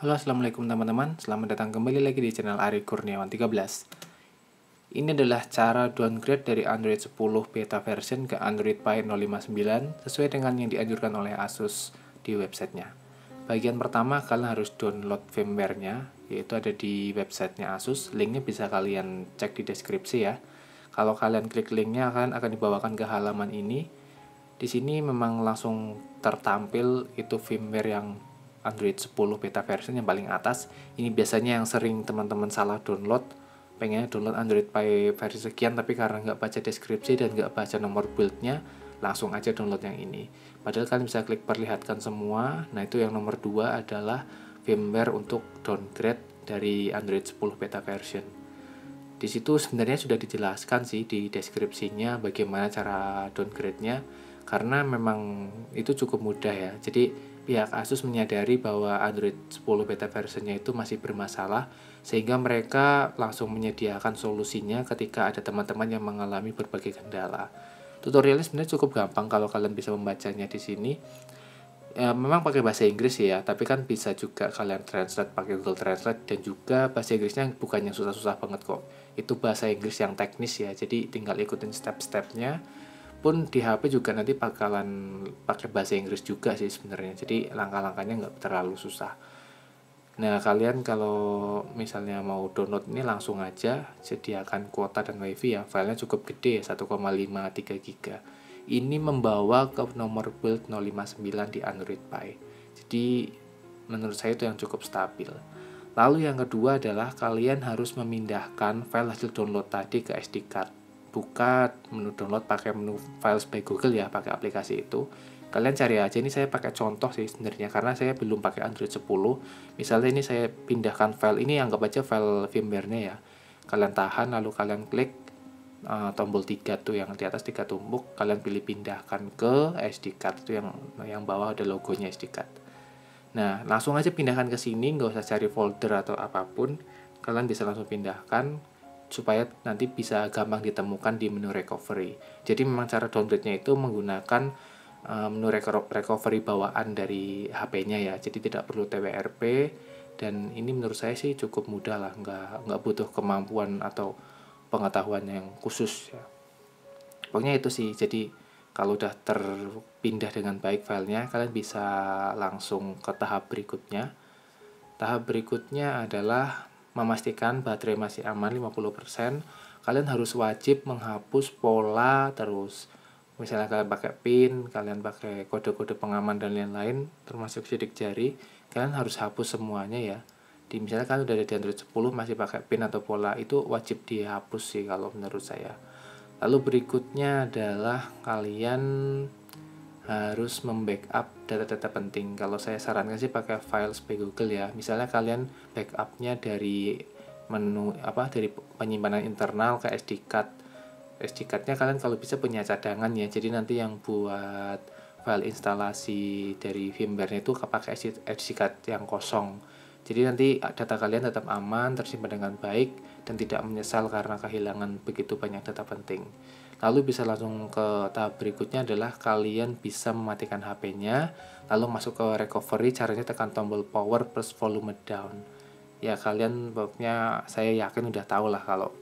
Halo, assalamualaikum teman-teman. Selamat datang kembali lagi di channel Ari Kurniawan 13. Ini adalah cara downgrade dari Android 10 beta version ke Android Pie 059 sesuai dengan yang dianjurkan oleh Asus di websitenya. Bagian pertama, kalian harus download firmware-nya, yaitu ada di websitenya Asus. Linknya bisa kalian cek di deskripsi ya. Kalau kalian klik linknya, akan dibawakan ke halaman ini. Di sini memang langsung tertampil itu firmware yang Android 10 beta version yang paling atas. Ini biasanya yang sering teman-teman salah download, pengennya download Android Pie versi sekian, tapi karena nggak baca deskripsi dan nggak baca nomor build-nya, langsung aja download yang ini. Padahal kalian bisa klik perlihatkan semua. Nah, itu yang nomor 2 adalah firmware untuk downgrade dari Android 10 beta version. Di situ sebenarnya sudah dijelaskan sih di deskripsinya bagaimana cara downgrade-nya, karena memang itu cukup mudah ya. Jadi pihak Asus menyadari bahwa Android 10 beta versionnya itu masih bermasalah, sehingga mereka langsung menyediakan solusinya ketika ada teman-teman yang mengalami berbagai kendala. Tutorialnya sebenarnya cukup gampang kalau kalian bisa membacanya di sini. Ya, memang pakai bahasa Inggris ya, tapi kan bisa juga kalian translate pakai Google Translate, dan juga bahasa Inggrisnya bukan yang susah-susah banget kok. Itu bahasa Inggris yang teknis ya, jadi tinggal ikutin step-stepnya. Pun di HP juga nanti bakalan pakai bahasa Inggris juga sih sebenarnya, jadi langkah-langkahnya nggak terlalu susah. Nah, kalian kalau misalnya mau download ini langsung aja sediakan kuota dan wifi ya. Filenya cukup gede ya, 1,53 GB. Ini membawa ke nomor build 059 di Android Pie. Jadi menurut saya itu yang cukup stabil. Lalu yang kedua adalah kalian harus memindahkan file hasil download tadi ke SD card. Buka menu download pakai menu Files by Google ya, pakai aplikasi itu. Kalian cari aja, ini saya pakai contoh sih sebenarnya karena saya belum pakai Android 10. Misalnya ini saya pindahkan file ini, anggap aja file firmware-nya ya. Kalian tahan lalu kalian klik tombol 3 tuh yang di atas 3 tumbuk, kalian pilih pindahkan ke SD card, itu yang bawah ada logonya SD card. Nah, langsung aja pindahkan ke sini, nggak usah cari folder atau apapun. Kalian bisa langsung pindahkan supaya nanti bisa gampang ditemukan di menu recovery. Jadi memang cara downgrade-nya itu menggunakan menu recovery bawaan dari HP-nya ya. Jadi tidak perlu TWRP, dan ini menurut saya sih cukup mudah lah, nggak butuh kemampuan atau pengetahuan yang khusus ya. Pokoknya itu sih. Jadi kalau udah terpindah dengan baik filenya, kalian bisa langsung ke tahap berikutnya. Tahap berikutnya adalah memastikan baterai masih aman 50%. Kalian harus wajib menghapus pola terus. Misalnya kalian pakai PIN, kalian pakai kode-kode pengaman dan lain-lain, termasuk sidik jari, kalian harus hapus semuanya ya. Misalnya kalian udah ada di Android 10 masih pakai PIN atau pola, itu wajib dihapus sih kalau menurut saya. Lalu berikutnya adalah kalian harus membackup data-data penting. Kalau saya sarankan sih pakai Files by Google ya. Misalnya kalian backupnya dari menu dari penyimpanan internal ke SD card. SD card-nya kalian kalau bisa punya cadangan ya. Jadi nanti yang buat file instalasi dari firmware-nya itu pakai SD card yang kosong. Jadi nanti data kalian tetap aman, tersimpan dengan baik, dan tidak menyesal karena kehilangan begitu banyak data penting. Lalu bisa langsung ke tahap berikutnya adalah kalian bisa mematikan HP-nya, lalu masuk ke recovery. Caranya tekan tombol power plus volume down. Ya kalian pokoknya saya yakin udah tahu lah kalau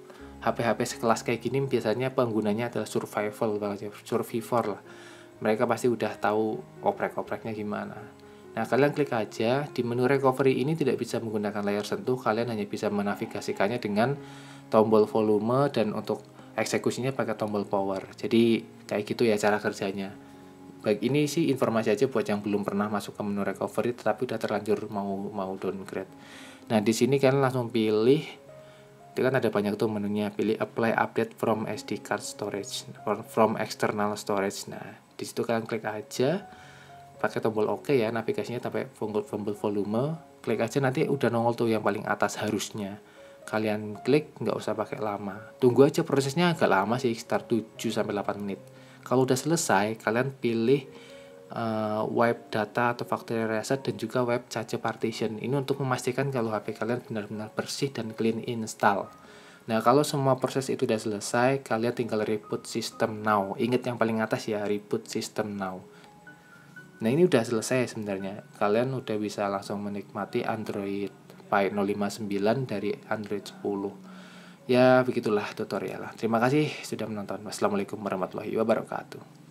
HP-HP sekelas kayak gini biasanya penggunanya adalah survival banget ya, survivor lah. Mereka pasti udah tahu oprek-opreknya gimana. Nah, kalian klik aja di menu recovery ini, tidak bisa menggunakan layar sentuh, kalian hanya bisa menavigasikannya dengan tombol volume, dan untuk eksekusinya pakai tombol power. Jadi kayak gitu ya cara kerjanya. Baik, ini sih informasi aja buat yang belum pernah masuk ke menu recovery tetapi udah terlanjur mau downgrade. Nah, di sini kalian langsung pilih, itu kan ada banyak tuh menunya, pilih apply update from SD card storage or from external storage. Nah, di situ kalian klik aja, pakai tombol OK ya, navigasinya sampai tombol volume, klik aja, nanti udah nongol tuh yang paling atas harusnya. Kalian klik, nggak usah pakai lama. Tunggu aja, prosesnya agak lama sih, sekitar 7-8 menit. Kalau udah selesai, kalian pilih wipe data atau factory reset, dan juga wipe cache partition. Ini untuk memastikan kalau HP kalian benar-benar bersih dan clean install. Nah, kalau semua proses itu udah selesai, kalian tinggal reboot system now. Ingat yang paling atas ya, reboot system now. Nah, ini udah selesai sebenarnya. Kalian udah bisa langsung menikmati Android Pie 059 dari Android 10. Ya, begitulah tutorial. Terima kasih sudah menonton. Wassalamualaikum warahmatullahi wabarakatuh.